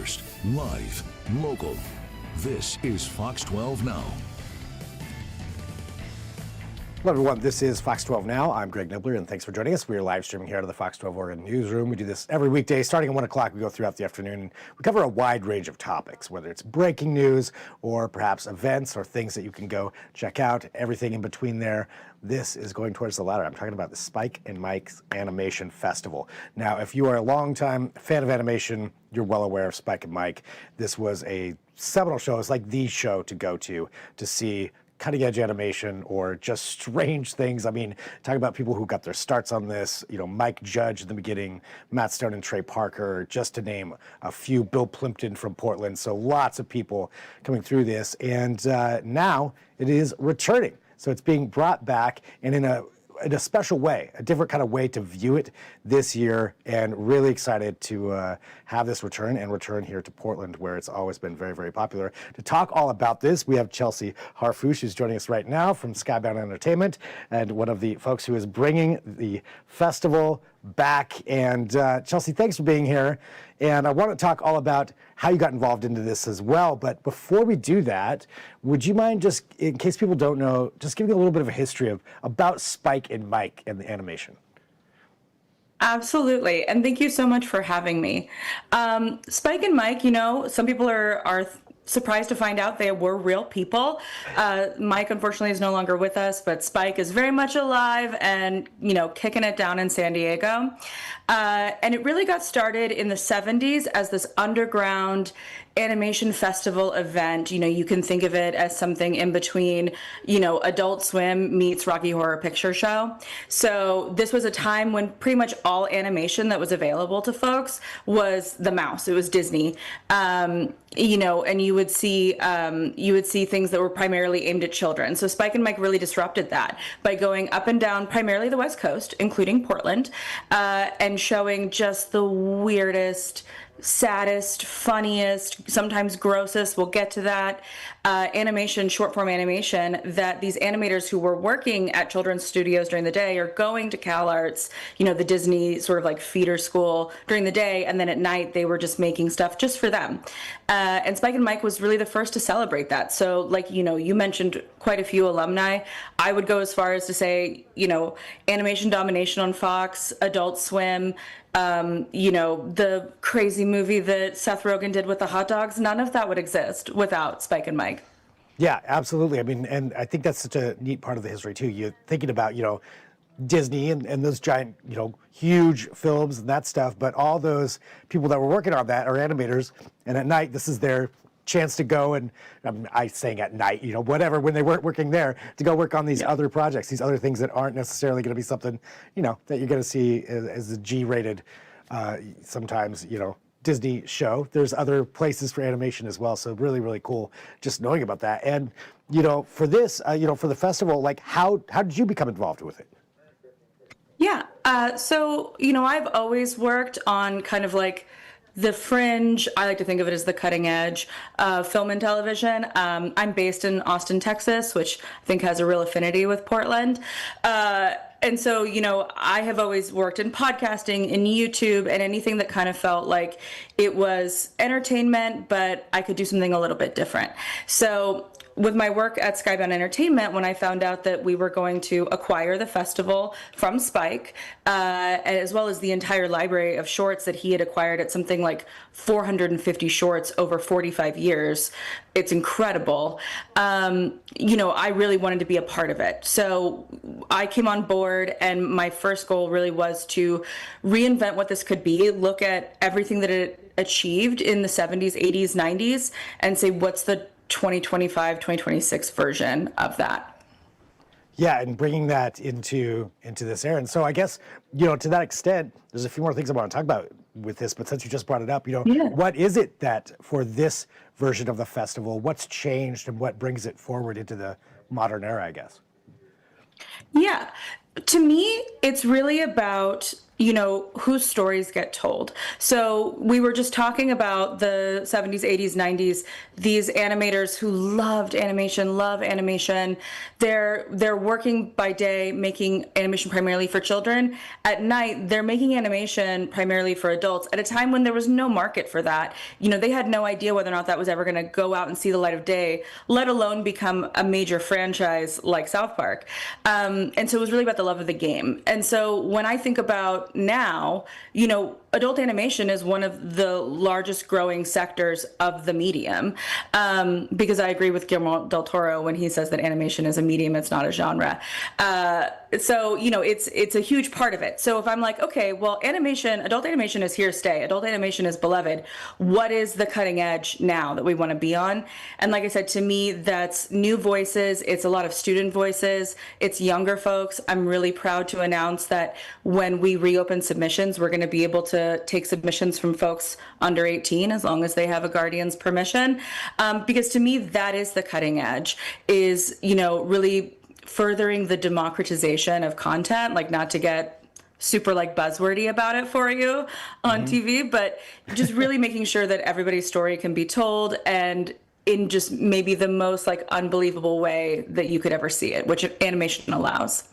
first, live, local. This is Fox 12 Now. Hello everyone, this is Fox 12 Now. I'm Greg Nibbler, and thanks for joining us. We are live streaming here out of the Fox 12 Oregon newsroom. We do this every weekday starting at 1 o'clock. We go throughout the afternoon. We cover a wide range of topics, whether it's breaking news or perhaps events or things that you can go check out, everything in between there. This is going towards the latter. I'm talking about the Spike and Mike's Animation Festival. Now, if you are a longtime fan of animation, you're well aware of Spike and Mike. This was a seminal show. It's like the show to go to see cutting edge animation or just strange things. I mean, talk about people who got their starts on this, you know, Mike Judge in the beginning, Matt Stone and Trey Parker, just to name a few, Bill Plimpton from Portland. So lots of people coming through this. And now it is returning. So it's being brought back and in a special way, a different kind of way to view it this year, and really excited to have this return here to Portland, where it's always been very, very popular. To talk all about this, we have Chelsea Harfoush, who's joining us right now from Skybound Entertainment, and one of the folks who is bringing the festival back. And Chelsea, thanks for being here. And I want to talk all about how you got involved into this as well. But before we do that, would you mind just, in case people don't know, just giving a little bit of a history about Spike and Mike and the animation? Absolutely. And thank you so much for having me. Spike and Mike, you know, some people are surprised to find out they were real people. Mike, unfortunately, is no longer with us, but Spike is very much alive and, you know, kicking it down in San Diego. And it really got started in the 70s as this underground animation festival event. You know, you can think of it as something in between, you know, Adult Swim meets Rocky Horror Picture Show. So this was a time when pretty much all animation that was available to folks was the mouse. It was Disney. You know, and you would see things that were primarily aimed at children. So Spike and Mike really disrupted that by going up and down primarily the West Coast, including Portland, and showing just the weirdest, saddest, funniest, sometimes grossest, we'll get to that, animation, short form animation that these animators who were working at children's studios during the day are going to CalArts, you know, the Disney sort of like feeder school during the day, and then at night they were just making stuff just for them. And Spike and Mike was really the first to celebrate that. So like, you know, you mentioned quite a few alumni. I would go as far as to say, you know, Animation Domination on Fox, Adult Swim, you know, the crazy movie that Seth Rogen did with the hot dogs, none of that would exist without Spike and Mike. Yeah, absolutely. I mean, and I think that's such a neat part of the history too. You're thinking about, you know, Disney and those giant, you know, huge films and that stuff, but all those people that were working on that are animators, and at night this is their chance to go and, I saying at night, you know, whatever, when they weren't working there, to go work on these other projects, these other things that aren't necessarily going to be something, you know, that you're going to see as a G-rated, sometimes, you know, Disney show. There's other places for animation as well. So really, really cool just knowing about that. And, you know, for this, you know, for the festival, like how did you become involved with it? Yeah. So, you know, I've always worked on kind of like the fringe. I like to think of it as the cutting edge of film and television. I'm based in Austin, Texas, which I think has a real affinity with Portland. And so, you know, I have always worked in podcasting, in YouTube, and anything that kind of felt like it was entertainment, but I could do something a little bit different. So with my work at Skybound Entertainment, when I found out that we were going to acquire the festival from Spike, as well as the entire library of shorts that he had acquired at something like 450 shorts over 45 years, it's incredible. You know, I really wanted to be a part of it. So I came on board, and my first goal really was to reinvent what this could be, look at everything that it achieved in the 70s, 80s, 90s, and say, what's the 2025, 2026 version of that? Yeah, and bringing that into this era. And so I guess, you know, to that extent, there's a few more things I want to talk about with this, but since you just brought it up, you know, What is it that for this version of the festival, what's changed and what brings it forward into the modern era, I guess? Yeah, to me, it's really about, whose stories get told. So we were just talking about the 70s, 80s, 90s, these animators who loved animation, love animation. They're working by day making animation primarily for children. At night, they're making animation primarily for adults at a time when there was no market for that. They had no idea whether or not that was ever going to go out and see the light of day, let alone become a major franchise like South Park. And so it was really about the love of the game. And so when I think about now, adult animation is one of the largest growing sectors of the medium, because I agree with Guillermo del Toro when he says that animation is a medium, it's not a genre. So it's a huge part of it. So if I'm like, okay, well, adult animation is here to stay. Adult animation is beloved. What is the cutting edge now that we want to be on? And like I said, to me, that's new voices. It's a lot of student voices. It's younger folks. I'm really proud to announce that when we reopen submissions, we're going to be able to take submissions from folks under 18 as long as they have a guardian's permission. Because to me, that is the cutting edge, is, really furthering the democratization of content, like not to get super buzzwordy about it for you on TV, but just really making sure that everybody's story can be told, and in just maybe the most unbelievable way that you could ever see it, which animation allows.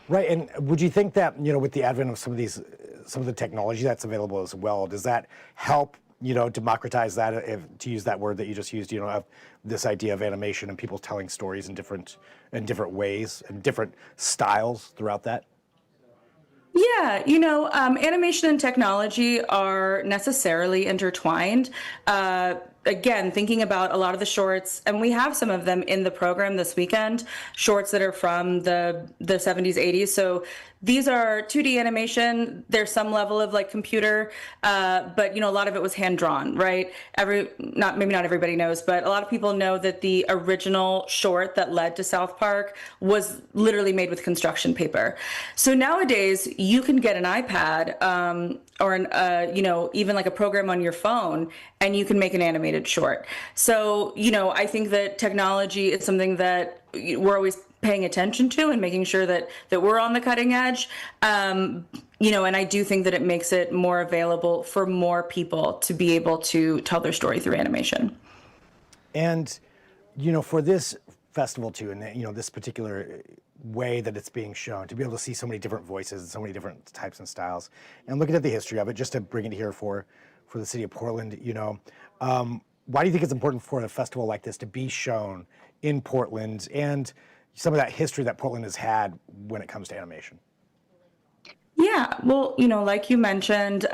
Right, and would you think that, with the advent of some of the technology that's available as well, does that help, democratize that, to use that word that you just used, of this idea of animation and people telling stories in different ways and different styles throughout that? Yeah, animation and technology are necessarily intertwined. Again, thinking about a lot of the shorts, and we have some of them in the program this weekend, shorts that are from the 70s, 80s. So these are 2D animation. There's some level of computer, but a lot of it was hand drawn, right? Maybe not everybody knows, but a lot of people know that the original short that led to South Park was literally made with construction paper. So nowadays you can get an iPad, or even a program on your phone, and you can make an animated short. So, I think that technology is something that we're always paying attention to and making sure that we're on the cutting edge. And I do think that it makes it more available for more people to be able to tell their story through animation. And, for this festival too, and this particular way that it's being shown, to be able to see so many different voices and so many different types and styles, and looking at the history of it, just to bring it here for the city of Portland, why do you think it's important for a festival like this to be shown in Portland, and some of that history that Portland has had when it comes to animation? Yeah, well, like you mentioned,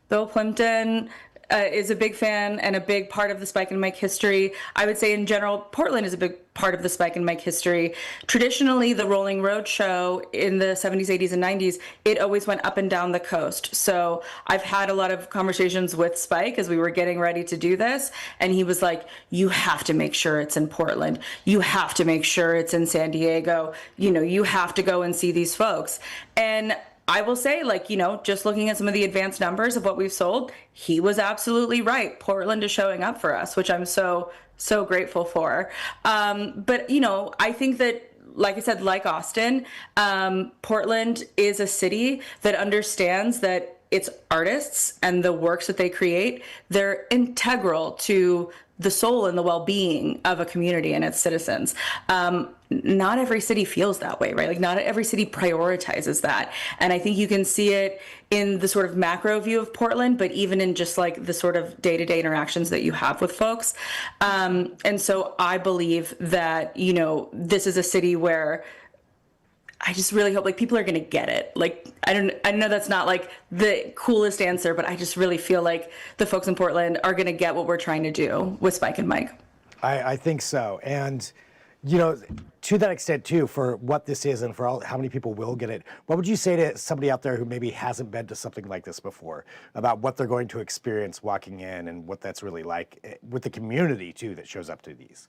Bill Plimpton is a big fan and a big part of the Spike and Mike history. I would say in general, Portland is a big part of the Spike and Mike history. Traditionally, the Rolling Road show in the 70s, 80s, and 90s, it always went up and down the coast. So I've had a lot of conversations with Spike as we were getting ready to do this, and he was like, you have to make sure it's in Portland. You have to make sure it's in San Diego. You have to go and see these folks. And I will say, just looking at some of the advanced numbers of what we've sold, he was absolutely right. Portland is showing up for us, which I'm so grateful for. But, I think that, like I said, like Austin, Portland is a city that understands that its artists and the works that they create, they're integral to the soul and the well-being of a community and its citizens. Not every city feels that way, right? Not every city prioritizes that. And I think you can see it in the sort of macro view of Portland, but even in just the sort of day-to-day interactions that you have with folks. And so I believe that, this is a city where I just really hope people are going to get it. I know that's not the coolest answer, but I just really feel like the folks in Portland are going to get what we're trying to do with Spike and Mike. I think so. And, to that extent too, for what this is and for how many people will get it, what would you say to somebody out there who maybe hasn't been to something like this before, about what they're going to experience walking in and what that's really like with the community too that shows up to these?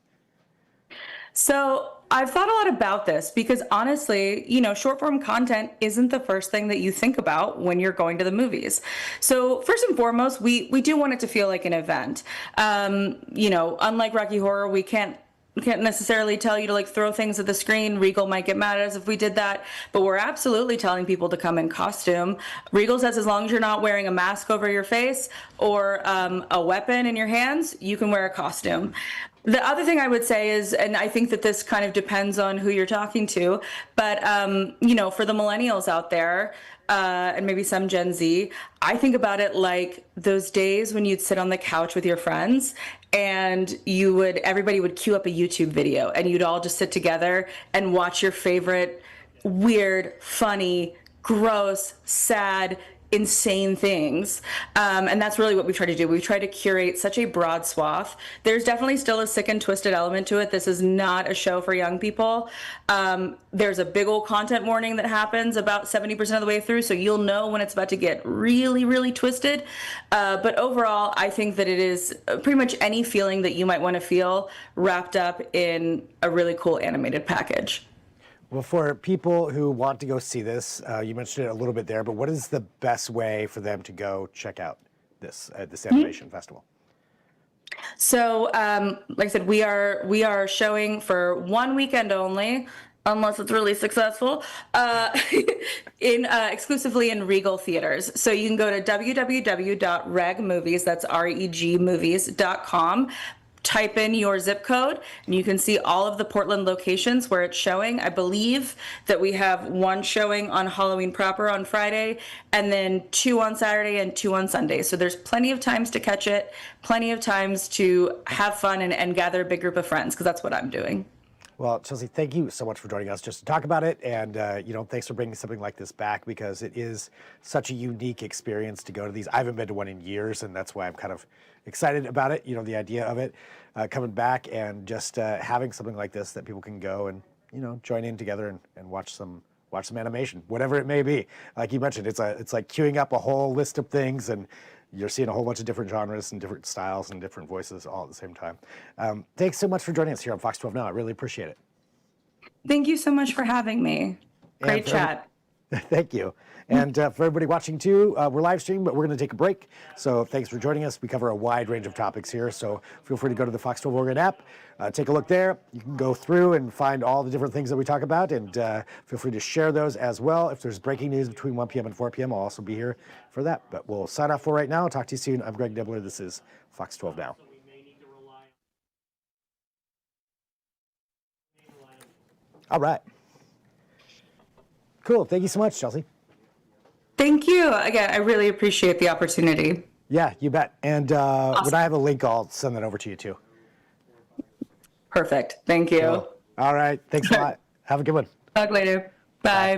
So I've thought a lot about this because honestly, short form content isn't the first thing that you think about when you're going to the movies. So first and foremost, we do want it to feel like an event. Unlike Rocky Horror, we can't can't necessarily tell you to like throw things at the screen. Regal might get mad at us if we did that, but we're absolutely telling people to come in costume. Regal says as long as you're not wearing a mask over your face or a weapon in your hands, you can wear a costume. The other thing I would say is, and I think that this kind of depends on who you're talking to, but you know, for the millennials out there, and maybe some Gen Z, I think about it like those days when you'd sit on the couch with your friends and everybody would queue up a YouTube video and you'd all just sit together and watch your favorite weird, funny, gross, sad, insane things. And that's really what we try to do. We try to curate such a broad swath. There's definitely still a sick and twisted element to it. This is not a show for young people. There's a big old content warning that happens about 70% of the way through, so you'll know when it's about to get really, really twisted. But overall, I think that it is pretty much any feeling that you might want to feel wrapped up in a really cool animated package. Well, for people who want to go see this, you mentioned it a little bit there, but what is the best way for them to go check out this animation festival? So, like I said, we are showing for one weekend only, unless it's really successful, exclusively in Regal theaters. So you can go to www.regmovies, that's regmovies.com. Type in your zip code and you can see all of the Portland locations where it's showing. I believe that we have one showing on Halloween proper on Friday and then 2 on Saturday and 2 on Sunday. So there's plenty of times to catch it, plenty of times to have fun and gather a big group of friends, because that's what I'm doing. Well, Chelsea, thank you so much for joining us just to talk about it. And, you know, thanks for bringing something like this back, because it is such a unique experience to go to these. I haven't been to one in years, and that's why I'm kind of excited about it. You know, the idea of it coming back and just having something like this that people can go and, you know, join in together and watch some animation, whatever it may be. Like you mentioned, it's like queuing up a whole list of things, and you're seeing a whole bunch of different genres and different styles and different voices all at the same time. Thanks so much for joining us here on Fox 12 Now. I really appreciate it. Thank you so much for having me. Great chat. Thank you. And for everybody watching too, we're live streaming, but we're going to take a break. So thanks for joining us. We cover a wide range of topics here, so feel free to go to the Fox 12 Oregon app, take a look there. You can go through and find all the different things that we talk about, and feel free to share those as well. If there's breaking news between 1 p.m. and 4 p.m., I'll also be here for that. But we'll sign off for right now. Talk to you soon. I'm Greg Nibbler. This is Fox 12 Now. All right. Cool. Thank you so much, Chelsea. Thank you. Again, I really appreciate the opportunity. Yeah, you bet. And Awesome. When I have a link, I'll send that over to you too. Perfect. Thank you. Cool. All right. Thanks a lot. Have a good one. Talk later. Bye.